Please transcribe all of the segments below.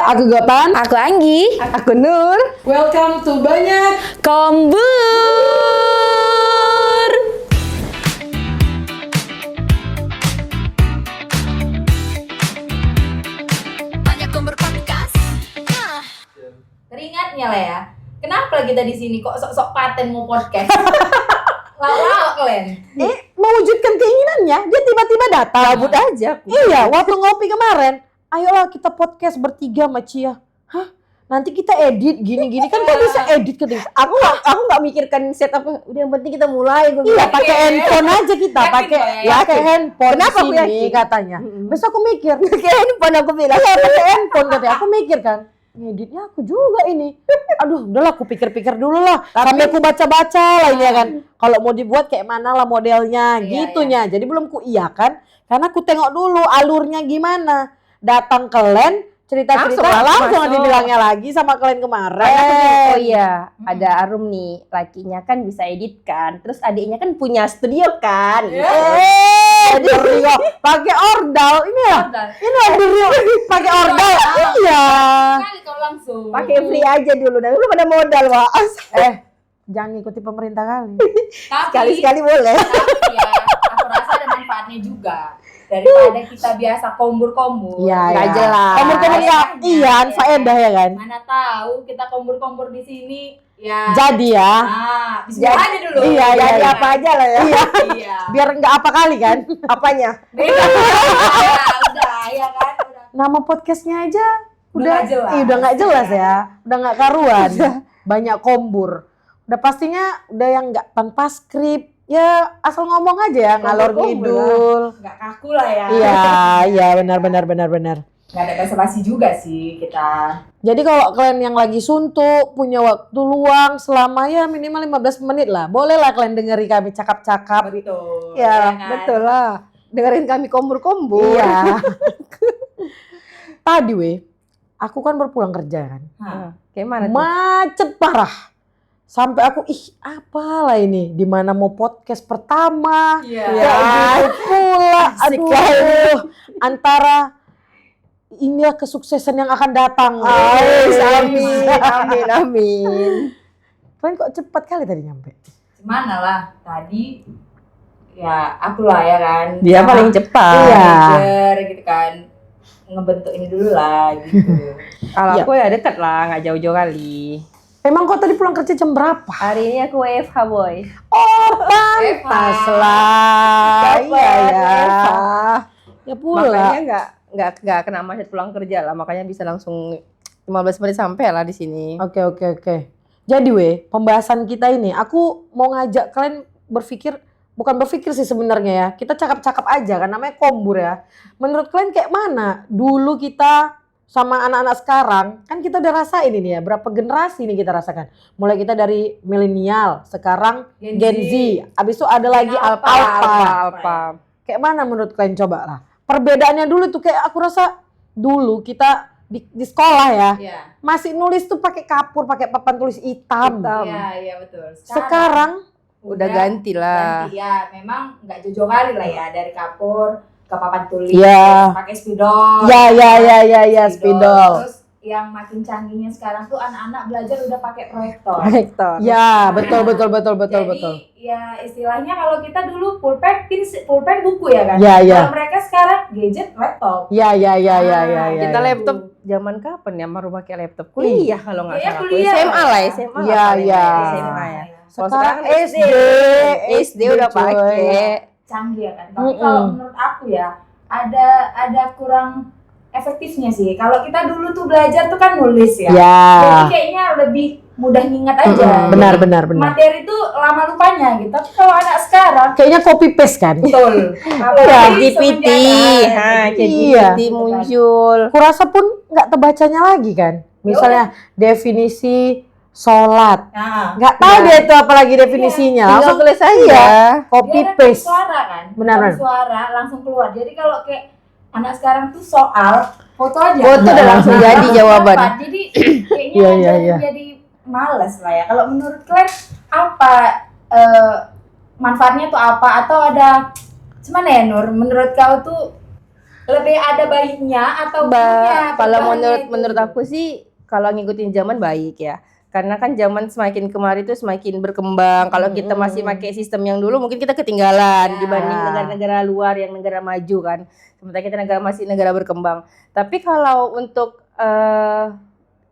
aku Gopan. Aku Anggi. Aku Nur. Welcome to Banyak Kombur. Banyak Kombur podcast. Teringatnya lah ya. Kenapa kita di sini kok sok-sok paten mau podcast? Lawak kalian. Mewujudkan keinginannya, dia tiba-tiba datang. Cabut aja aku. Iya, waktu ngopi kemarin. Ayolah kita podcast bertiga sama Cia. Hah? Nanti kita edit gini-gini kan kok bisa edit ketika Aku nggak mikirkan set apa. Udah yang penting kita mulai. Iya, pakai handphone aja kita, Yakin pakai kok ya? pakai handphone. Kenapa aku sini yakin? katanya. Besok aku mikir, Pakai handphone aku bilang. iya pakai handphone katanya. Aku mikir kan, ngeditnya aku juga ini. Aduh, udahlah aku pikir-pikir dulu lah. Sampai aku baca-baca lah ini ya kan. Kalau mau dibuat kayak mana lah modelnya, Iya, gitunya. Jadi belum ku iya kan, karena aku tengok dulu alurnya gimana. Datang ke LAN, cerita-cerita langsung masuk. dibilangnya lagi sama kalian kemarin. Oh iya, ada Arum nih, lakinya kan bisa edit kan. Terus adiknya kan punya studio kan. Jadi Rio pakai ordal ini ya. Ini ada Rio pakai ordal. Iya. Kali kau langsung. Pakai free aja dulu, dan belum ada modal, Wak. Jangan ikuti pemerintah kali. Tapi, Sekali-sekali boleh. tapi ya, aku rasa ada manfaatnya juga. Daripada kita biasa kombur-kombur. Iya, Nggak iya. jelas. Kombur-kombur ya, iya, faedah ya kan. Mana tahu kita kombur-kombur di sini ya. Jadi ya. Bismillah aja dulu. Iya, iya, Jadi iya. apa aja lah ya. Iya. Biar enggak apa kali kan. Apanya? Beda. Udah, ya kan. Udah. Nama podcastnya aja Udah nggak jelas. udah nggak jelas ya. Udah nggak karuan. Banyak kombur. Udah pastinya udah yang nggak tanpa skrip. Ya asal ngomong aja ya, ngalor Kombur-kombur ngidul. Nggak kaku lah ya. Iya, iya benar. Nggak ada basa-basi juga sih kita. Jadi kalau kalian yang lagi suntuk, punya waktu luang selama ya minimal 15 menit lah. Boleh lah kalian dengeri kami cakap-cakap. Betul. Ya, kan? Betul lah. Dengerin kami kombur-kombur. Iya. Tadi aku kan berpulang kerja kan. Hah. Kayak mana tuh? Macet parah. Sampai aku apalah ini, di mana mau podcast pertama. Iya. Ya, pula aduh. Antara inilah kesuksesan yang akan datang. Amin. Kalian kok cepat kali tadi nyampe? Gimana lah tadi ya aku lah ya kan. Dia Sama paling cepat. Iya. manajer gitu kan. Ngebentuk ini dulu lah gitu. Kalau Iya. aku ya dekat lah, nggak jauh-jauh kali. Emang kok tadi pulang kerja jam berapa? Hari ini aku WFH, boy. Oh, pantas lah. Iya ya. Ya pula. Makanya nggak kena macet pulang kerja lah, makanya bisa langsung 15 menit sampai lah di sini. Oke. Jadi pembahasan kita ini, aku mau ngajak kalian bukan berpikir sih sebenarnya ya. Kita cakap-cakap aja kan, namanya kombur ya. Menurut kalian kayak mana? Dulu kita sama anak-anak sekarang, kan kita udah rasain ini ya. Berapa generasi nih kita rasakan. Mulai kita dari milenial, sekarang Gen Z. Abis itu ada lagi Alpha. Kayak mana menurut kalian, coba lah. Perbedaannya dulu tuh kayak aku rasa dulu kita di sekolah ya. Iya. Masih nulis tuh pakai kapur, pakai papan tulis hitam. Iya betul. Sekarang Udah ganti lah. Ganti ya, memang nggak jauh-jauh kali lah ya dari kapur ke papan tulis, Iya. pakai spidol. Ya, spidol. Terus yang makin canggihnya sekarang tuh anak-anak belajar udah pakai proyektor. Proyektor. Ya, betul. Jadi ya istilahnya kalau kita dulu pulpen buku ya kan. Iya. Kalau mereka sekarang gadget laptop. Ya. Kita laptop zaman kapan ya baru pakai laptop? Kuliah kalau nggak Iya, salah. kuliah. SMA lah, SMA. Iya, iya. SMA ya. Kalau Sekarang sekarang SD udah coy. pakai. Canggih ya kan. Tapi kalau menurut aku ya ada kurang efektifnya sih. Kalau kita dulu tuh belajar tuh kan nulis ya. Ya. Jadi kayaknya lebih mudah ngingat aja. Benar. Materi tuh lama lupanya gitu. Tapi kalau anak sekarang Kayaknya copy paste kan. betul. GPT, Iya. GPT muncul. Kurasa pun nggak terbacanya lagi kan. Misalnya definisi sholat. Nah, Nggak tahu dia itu apalagi definisinya. Tinggal Langsung tulis aja. iya, copy dia kan paste. suara kan. Benar. Suara langsung keluar. Jadi kalau kayak anak sekarang tuh soal foto aja. Foto udah langsung jadi jawaban. Jadi kayaknya Iya, ajaran iya. jadi males lah ya. Kalau menurut kalian apa manfaatnya tuh apa? Atau ada gimana ya Nur? Menurut kau tuh lebih ada baiknya atau buruknya? Kalau perubahannya itu? menurut aku sih kalau ngikutin zaman baik ya. Karena kan zaman semakin kemari tuh semakin berkembang. Kalau kita masih pakai sistem yang dulu mungkin kita ketinggalan dibanding negara-negara luar yang negara maju kan. Sementara kita masih negara berkembang. Tapi kalau untuk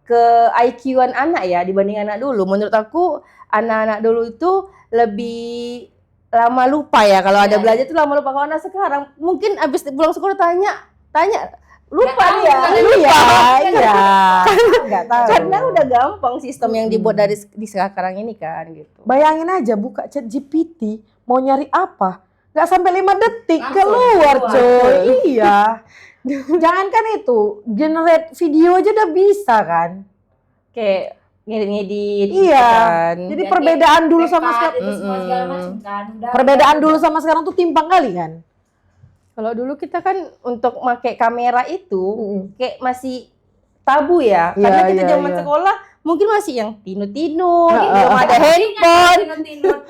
ke IQ-an anak ya dibanding anak dulu, menurut aku anak-anak dulu itu lebih lama lupa ya. Kalau ada belajar tuh lama lupa. Kalau anak sekarang mungkin abis pulang sekolah tanya lupa Nggak tahu, dia. nggak Lupa. Iya. Nggak tahu. Karena udah gampang sistem yang dibuat di sekarang ini kan gitu. Bayangin aja buka chat GPT, mau nyari apa? Nggak sampai 5 detik Langsung keluar keluar. coy. Iya. Jangankan itu, generate video aja udah bisa kan? Kayak ngedit Iya. kan. Jadi Dan perbedaan kayak dulu sama tekad sekarang. itu semua segala macam kan. Perbedaan dulu sama sekarang tuh timpang kali kan? Kalau dulu kita kan untuk pakai kamera itu kayak masih tabu ya. Iya, Karena kita iya, zaman iya. sekolah mungkin masih yang tinut-tinut, Heeh. belum ada handphone.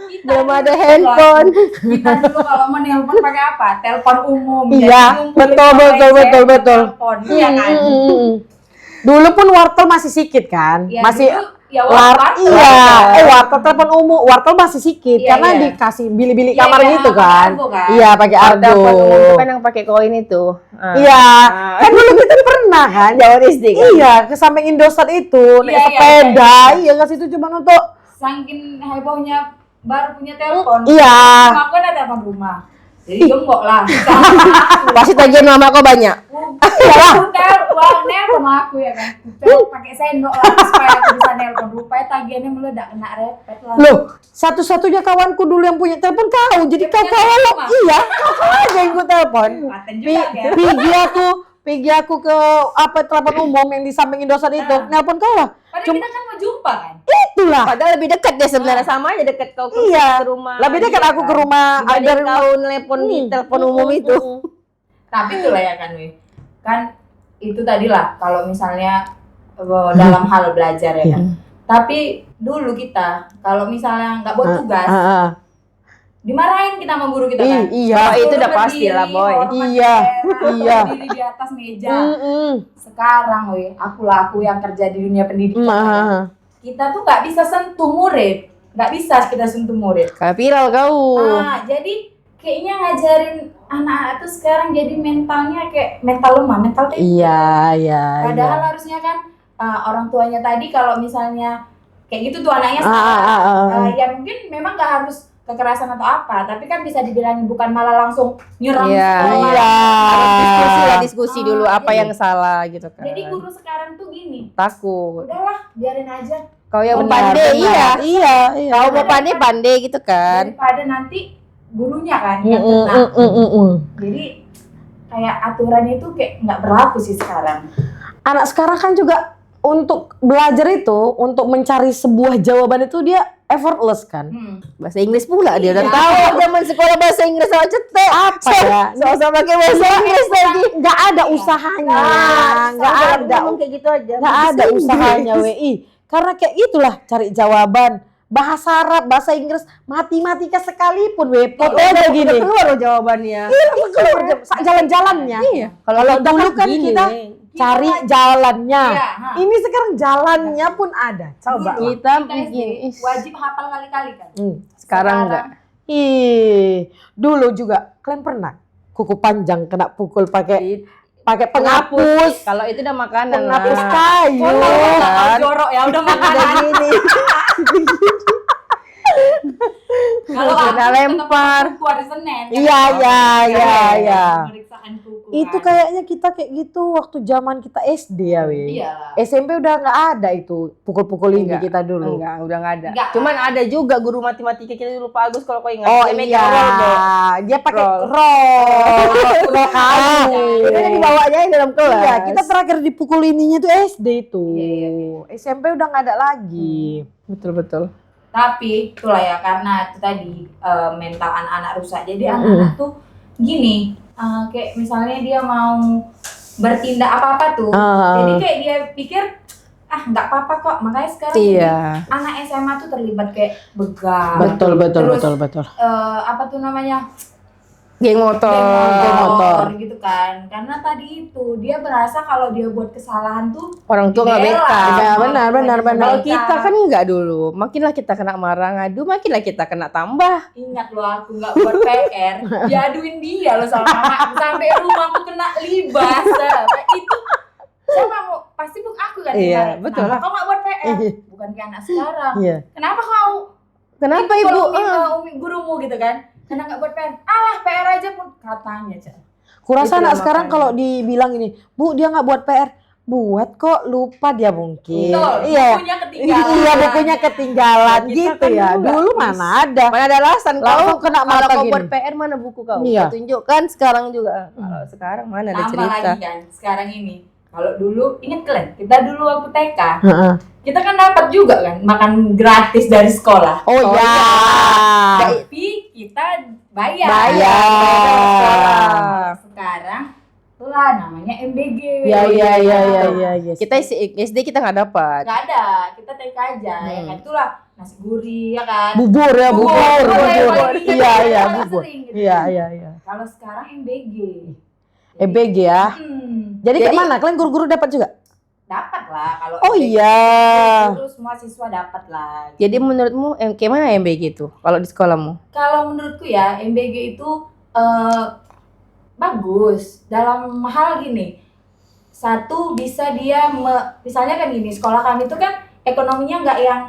Kita Belum dulu ada tuh, handphone. Kita dulu kalau mau nelpon pakai apa? Telepon umum. Iya, Jadi ngumpulin betul, sama betul, WhatsApp, betul, betul. telepon. Iya kan? Dulu pun wartel masih sikit kan? Ya, masih dulu, ya wartel. Iya, wartel telepon umum, wartel masih sikit Iya, karena iya. dikasih bilik-bilik Iya, kamar iya, gitu pakai kan. argo kan? Iya, pakai argo. Telepon umum itu kan yang pakai koin itu. Iya, kan dulu kita pernah kan? Zaman SD kan. Iya, ke samping Indosat itu, naik Iya, iya, sepeda, iya nggak situ cuma untuk Saking hebohnya baru punya telepon. Iya. Rumah aku ada telepon rumah. Jadi gembok lah. Pasti tagihan mama kau banyak. Uang nelpon aku ya kan. Pakai sendok lah supaya aku bisa nelpon. Rupanya tagihannya meledak kena repet lah. loh, satu-satunya kawanku dulu yang punya telepon kau, jadi kau punya telepon, iya, kau aja yang gue telepon. Paten juga ya. Pergi aku ke telepon umum yang di samping Indosat itu, nelpon kau lah. Padahal kita kan mau jumpa kan. Itulah. Padahal lebih dekat deh sebenarnya sama aja dekat kau Iya. ke rumah. Lebih dekat dia aku kan. ke rumah Dibanding dari kau telepon di telepon umum itu. Tapi itulah ya kan Wi. Kan itu tadi lah kalau misalnya dalam hal belajar ya kan. Tapi dulu kita kalau misalnya nggak buat tugas, dimarahin kita sama guru kita kan. Iya. Oh, itu udah Suruh pasti lah, berdiri, Boy. hormat Iya, daerah, iya. berdiri di atas meja. Mm-mm. Sekarang aku yang kerja di dunia pendidikan. Mm, kan. Kita tuh nggak bisa sentuh murid, nggak bisa kita sentuh murid. Kayak viral kau. Jadi kayaknya ngajarin anak-anak tuh sekarang jadi mentalnya kayak mental lemah, mental tempe. Iya. Padahal harusnya kan orang tuanya tadi kalau misalnya kayak gitu tuh anaknya ya mungkin memang nggak harus kekerasan atau apa, tapi kan bisa dibilangin bukan malah langsung nyerang Iya. sekolah. Iya. Harus diskusi dulu apa jadi- yang salah gitu kan. Jadi guru sekarang tuh gini, Takut. udahlah biarin aja Kau yang Benar, pandai benar. iya. Iya. Kau mau pandai gitu kan. daripada nanti gurunya kan yang kena. Jadi kayak aturan itu kayak nggak berlaku sih sekarang. Anak sekarang kan juga untuk belajar itu, untuk mencari sebuah jawaban itu dia effortless kan. Bahasa Inggris pula dia udah Iya. tahu zaman sekolah bahasa Inggris sama cetek. Apa ya? Sama pakai bahasa Inggris lagi. Nggak ada usahanya, nggak ada, Ngomong kayak gitu aja. nggak ada usahanya WI. Karena kayak itulah cari jawaban. Bahasa Arab, bahasa Inggris, matematika sekalipun foto aja gini. Udah keluar loh jawabannya. Keluar jalan-jalannya. Iya. Kalau dulu kan gini, kita Weng. cari jalannya. Iya, Ini sekarang jalannya pun ada. Coba. Dulu Kita SD bikin wajib hafal kali-kali kan. sekarang enggak. Dulu juga kalian pernah kuku panjang kena pukul pakai penghapus, Kalau itu udah makanan. penghapus lah. kayu. kan? jorok ya udah Udah gini. Kalau Kena lempar. hari Senin. Iya. Pemeriksaan kuku. Itu kan. kayaknya kita kayak gitu waktu zaman kita SD ya, Wi. Iya. SMP udah nggak ada itu pukul-pukul ini Enggak, kita dulu. Enggak, udah enggak ada. Enggak. Cuman ada juga guru matematika kita dulu Pak Agus kalau kau ingat. Oh Dia megang iya, roll, Bo. dia pakai Roll. roll kayu. Dia dibawanya dalam kelas. Iya, kita terakhir dipukul ininya tuh SD itu. Iya. SMP udah nggak ada lagi. betul. Tapi itulah ya karena itu tadi mental anak-anak rusak. Jadi anak-anak tuh gini, kayak misalnya dia mau bertindak apa-apa tuh. Jadi kayak dia pikir nggak apa-apa kok. Makanya sekarang Iya. anak SMA tuh terlibat kayak begal. Betul. Terus, betul. apa tuh namanya? Geng motor. gitu kan. Karena tadi itu dia berasa kalau dia buat kesalahan tuh Orang tua nggak dibela. backup. Ya, benar. Kalau kita kan enggak dulu, makinlah kita kena marah ngadu, makinlah kita kena tambah. Ingat loh aku nggak buat PR, diaduin dia loh sama mama sampai rumahku kena libas. Itu siapa mau pasti aku kan. Iya, dimarahin. betul Kenapa lah. kau nggak buat PR? Bukan kayak anak sekarang. Iya. Kenapa kau? Kenapa Itu ibu? kalau umi gurumu gitu kan? Karena nggak buat PR. Alah PR aja pun katanya Cak. Kurasa Itulah anak sekarang makanya. kalau dibilang ini, Bu dia nggak buat PR, buat kok lupa dia mungkin. Betul. Iya. Bukunya ketinggalan. Iya bukunya ketinggalan Kita gitu kan ya. dulu nggak Dulu bisa. mana ada. Mana ada alasan Langsung kena kalau mata kau gini. buat PR mana buku kau? Iya. Kau tunjukkan sekarang juga. Kalau sekarang mana ada Tambah cerita. lagi kan sekarang ini. Kalau dulu inget kalian, kita dulu waktu TK, Heeh. kita kan dapat juga kan makan gratis dari sekolah. Oh, Oh, ya. Tapi kita bayar. Bayar. Sekarang itulah namanya MBG. Iya. Kita SD kita nggak dapat. Nggak ada, kita TK aja. Ya kan itulah nasi gurih ya kan. Bubur ya, bubur. Iya, Paling bubur. sering gitu. Iya. Kalau sekarang MBG. EBG ya. Jadi kayak Jadi- mana? Kalian guru-guru dapat juga? Dapat lah kalau Oh MBG. iya. Terus semua siswa dapat lah. Jadi menurutmu kayak mana MBG itu kalau di sekolahmu? Kalau menurutku ya MBG itu bagus dalam hal gini. Satu bisa dia misalnya kan gini, sekolah kami itu kan ekonominya nggak yang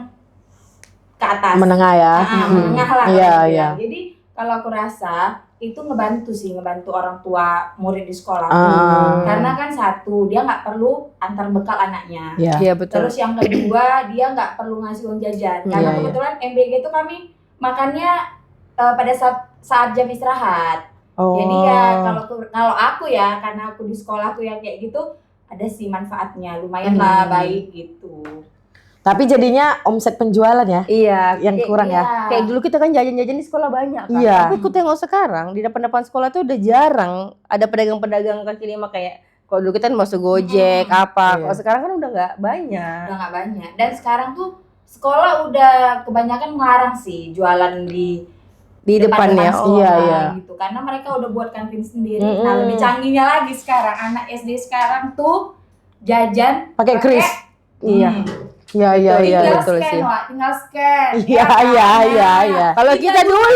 ke atas. Menengah ya. Menengah lah. Iya, kalau iya. dibilang. Jadi kalau aku rasa itu ngebantu orang tua murid di sekolah. Karena kan satu dia nggak perlu antar bekal anaknya. Iya. Iya betul. Terus yang kedua dia nggak perlu ngasih uang jajan. Karena Iya, iya. kebetulan MBG itu kami makannya pada saat jam istirahat. Oh. Jadi ya kalau aku ya karena aku di sekolahku yang kayak gitu ada sih manfaatnya lumayan lah baik gitu. Tapi jadinya omset penjualan ya Iya, yang kurang ya. kayak dulu kita kan jajan-jajan di sekolah banyak kan. Iya. Tapi aku tengok sekarang di depan-depan sekolah tuh udah jarang ada pedagang-pedagang kaki lima kayak kalau dulu kita masuk Gojek apa. Iya. Kalau sekarang kan udah nggak banyak. Udah nggak banyak. Dan sekarang tuh sekolah udah kebanyakan ngelarang sih jualan di Depannya. sekolah, iya. gitu. Karena mereka udah buat kantin sendiri. Nah lebih canggihnya lagi sekarang anak SD sekarang tuh jajan Pakai kris. Iya. Iya. tinggal betul scan, sih. Wak. Tinggal scan. Iya. Nah, Kalau kita dulu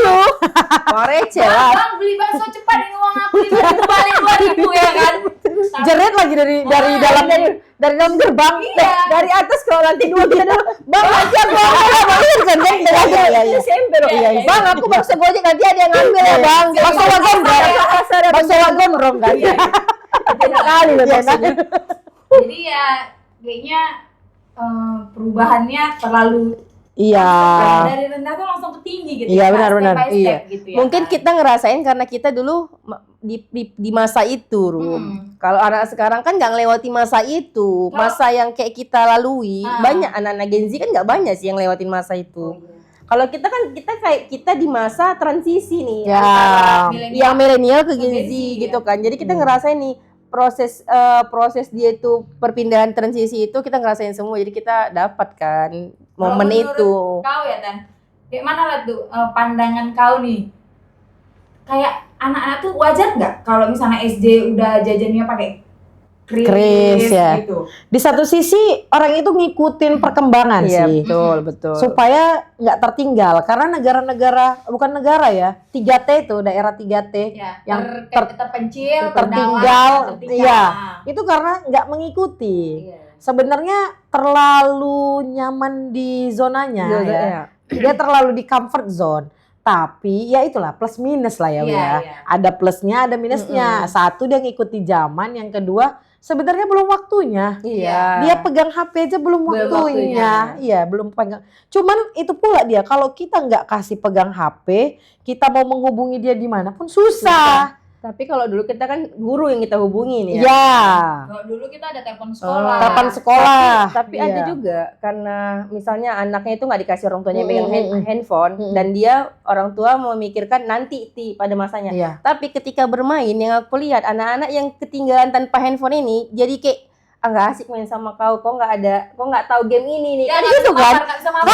mau receh lah. Bang beli bakso cepat ini uang aku 5.000 balik 2.000 ya kan. Jerit lagi dari dalam gerbang. Iya. Dari atas kalau lantai 2 kita dulu, Bang nanti aku ambil Bang ini kan Iya. SMP loh. Iya. Bang aku bakso Gojek nanti ada yang ngambil ya Bang. Bakso gondrong. Bakso gondrong kan. Iya. Enak kali loh Iya, maksudnya. Jadi ya kayaknya perubahannya terlalu Iya. dari rendah tuh langsung ke tinggi gitu. Iya, ya, benar-benar. step by step Iya. gitu ya. Mungkin kan. kita ngerasain karena kita dulu di masa itu, Rum. Kalau anak sekarang kan nggak ngelewati masa itu, masa yang kayak kita lalui. Banyak anak-anak Gen Z kan nggak banyak sih yang lewatin masa itu. Kalau kita kan kayak kita di masa transisi nih, Ya. Milenial. yang milenial ke Gen Gen Z Z, gitu kan. Jadi kita ngerasain nih proses dia itu perpindahan transisi itu kita ngerasain semua. Jadi kita dapat kan momen menurut itu. Kau ya Tan, kayak mana lah tuh pandangan kau nih? Kayak anak-anak tuh wajar nggak kalau misalnya SD udah jajannya pakai Kris, ya. gitu? Di satu sisi orang itu ngikutin perkembangan Iya sih. betul. Supaya nggak tertinggal karena negara-negara bukan negara ya 3T itu daerah 3T Ya, yang terpencil, tertinggal, tertinggal. iya. Itu karena nggak mengikuti. Iya. Sebenarnya terlalu nyaman di zonanya ya. Iya. Dia terlalu di comfort zone. Tapi ya itulah plus minus lah ya, Iya, ya. iya. Ada plusnya, ada minusnya. Satu dia ngikuti zaman, yang kedua sebenarnya belum waktunya. Iya. Dia pegang HP aja belum Belum waktunya. Iya, belum pegang. Cuman itu pula dia kalau kita nggak kasih pegang HP, kita mau menghubungi dia dimanapun susah. Tapi kalau dulu kita kan guru yang kita hubungin ya. Ya. Kalau dulu kita ada telepon sekolah. Kapan sekolah? Tapi Iya. ada juga karena misalnya anaknya itu nggak dikasih orang tuanya pegang Mm-mm. handphone dan dia orang tua memikirkan nanti pada masanya. Iya. Tapi ketika bermain yang aku lihat anak-anak yang ketinggalan tanpa handphone ini jadi kayak nggak asik main sama kau nggak tahu game ini nih. Ya, Kan nggak gitu bisa kan. mabar, nggak bisa mabar.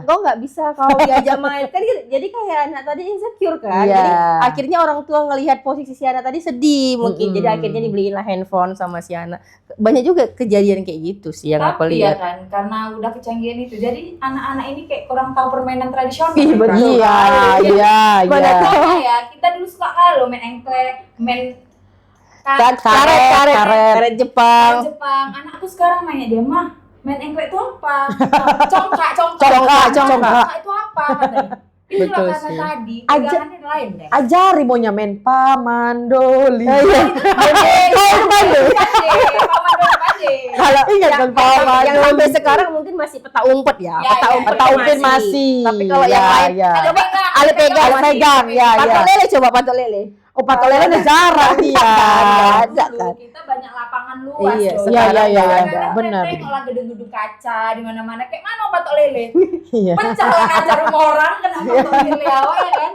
Kau nggak bisa kau diajak main kan gitu. Jadi kayak anak tadi insecure kan. Iya. Jadi akhirnya orang tua ngelihat posisi si anak tadi sedih mungkin. Jadi Mm-mm. akhirnya dibeliin lah handphone sama si anak. Banyak juga kejadian kayak gitu sih yang aku Tapi ya lihat. kan, karena udah kecanggihan itu, jadi anak-anak ini kayak kurang tahu permainan tradisional. Ih, kan? betul. Iya. Makanya ya, kita dulu suka kalau main engklek, main Karet Jepang. Jepang. Anakku sekarang nanya dia, "Mah, main engklek itu apa?" Congkak itu apa katanya. Itulah Betul kata sih. tadi, pegangannya lain deh. Ajari maunya main pamandoli. Kalau Ingat kan yang sampai sekarang mungkin masih peta umpet ya. Ya, ya. Peta umpet masih. Tapi kalau yang Ya, lain, ya. coba Ale pegang, ya. Patok ya. lele coba patok lele. Oh, patok lele udah jarang dia. Ada Dulu kan. kita banyak lapangan luas. Iya, loh. sekarang Sekarang ada. kita Benar. tengoklah gedung-gedung kaca di mana-mana, kayak mana patok lele. Iya. Pecah lah kaca rumah orang, kenapa patok lele awal ya kan?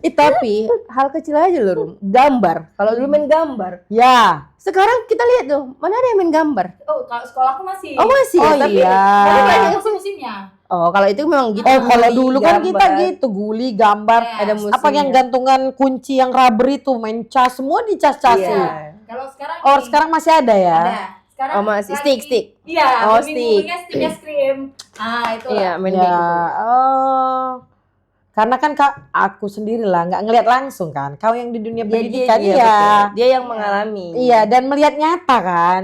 Tapi hal kecil aja loh, Rum. Gambar. Kalau dulu main gambar. Ya. Sekarang kita lihat tuh, mana ada yang main gambar? Oh, kalau sekolahku masih. Oh masih Oh, ya, tapi iya. Tapi tapi banyak musim-musimnya. oh kalau itu memang gitu. Oh, kalau Guli, dulu kan kita gambar. gitu, guli, gambar. Iya. Ada musimnya. Apa yang gantungan kunci yang rubber itu, main cas, semua dicas-casin. Iya. Kalau sekarang Oh, ini sekarang masih ada ya? ada. Sekarang Oh, masih. lagi- Stick. Iya, Oh, minggu-minggunya stick es krim. Ah, itu Iya, main Ya, kayak gitu. oh. Karena kan Kak, aku sendiri lah nggak ngelihat langsung kan. Kau yang di dunia pendidikan iya, ya. betul. Dia yang mengalami. Iya, dan melihat nyata kan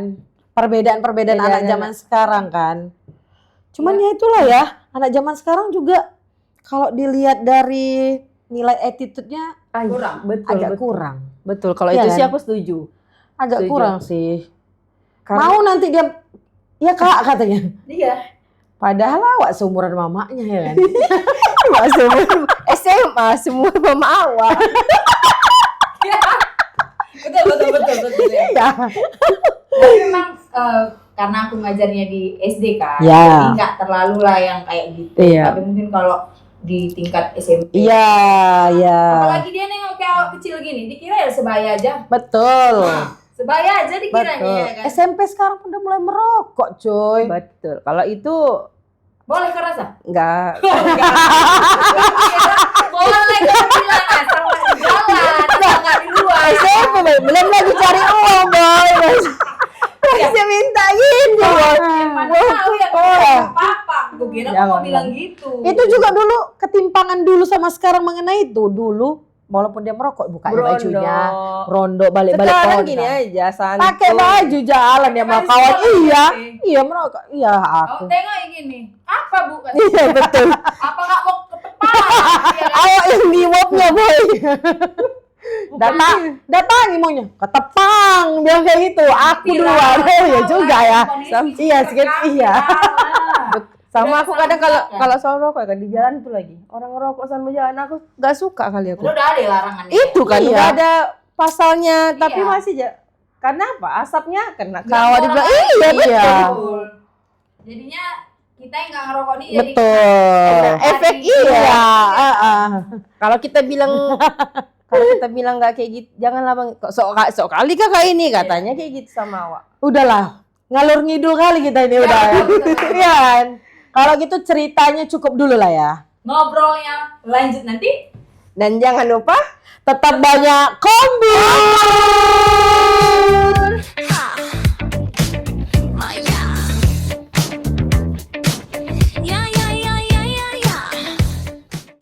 perbedaan-perbedaan Perbedaan anak anak. zaman sekarang kan. Cuman ya itulah ya, anak zaman sekarang juga kalau dilihat dari nilai attitude-nya kurang. Betul, agak betul. kurang. Betul. Kalau Iya itu sih kan? aku setuju. Agak Setuju. kurang sih. Karena- Mau nanti dia ya Kak katanya. Iya. Padahal awak seumuran mamanya ya kan. semua SMA semua mama awak. Betul ya. Iya. Tapi memang karena aku ngajarnya di SD kan, Ya. jadi nggak terlalu lah yang kayak gitu. Iya. Tapi mungkin kalau di tingkat SMP. Iya, iya. Apalagi dia nengok kayak awak kecil gini, dikira ya sebaya aja. Betul. Sebaya aja dikiranya Betul. ya kan. SMP sekarang udah mulai merokok, coy. Betul. Kalau itu Boleh kerasa? enggak. Boleh kan bilang asal nggak di jalan, asal nggak di luar. SMP belum lagi cari uang boy. Masih minta gini boy. Mana tahu ya kalau papa. Gue kira kamu mau Jangan. bilang gitu. Itu juga dulu ketimpangan dulu sama sekarang mengenai itu. Dulu walaupun dia merokok buka bajunya, rondo balik-balik Sekarang pohon, gini kan. aja santai. Pakai baju jalan dia sama Pakai kawan. baju Iya, sih. iya merokok. Iya aku. Oh, tengok yang gini. Apa bu? Iya betul. Apa nggak mau ke kepala? Ya kan? Awak yang di wopnya boy. Datangi maunya. Ketepang bilang kayak gitu. Aku duluan. Oh ya juga ya. Iya, sedikit iya. Sama Udah aku kadang kalau kesalahan, kalau soal rokok kan di jalan tuh lagi. Orang ngerokok sambil jalan aku nggak suka kali aku. Udah ada larangan. Itu kan Iya. udah ada pasalnya tapi Iya. masih karena apa? Asapnya kena Nggak kawat orang dibilang lain. iya betul. Iya. Betul. Jadinya kita yang nggak ngerokok nih jadi Betul. Efek Iya. iya. Iya. Kalau kita bilang nggak kayak gitu, janganlah bang. Sok kali kakak ini katanya kayak gitu sama awak. Udahlah. Ngalur ngidul kali kita ini udah ya. Iya kan? Kalau gitu ceritanya cukup dulu lah ya. ngobrolnya lanjut nanti. Dan jangan lupa Tetap banyak kombi.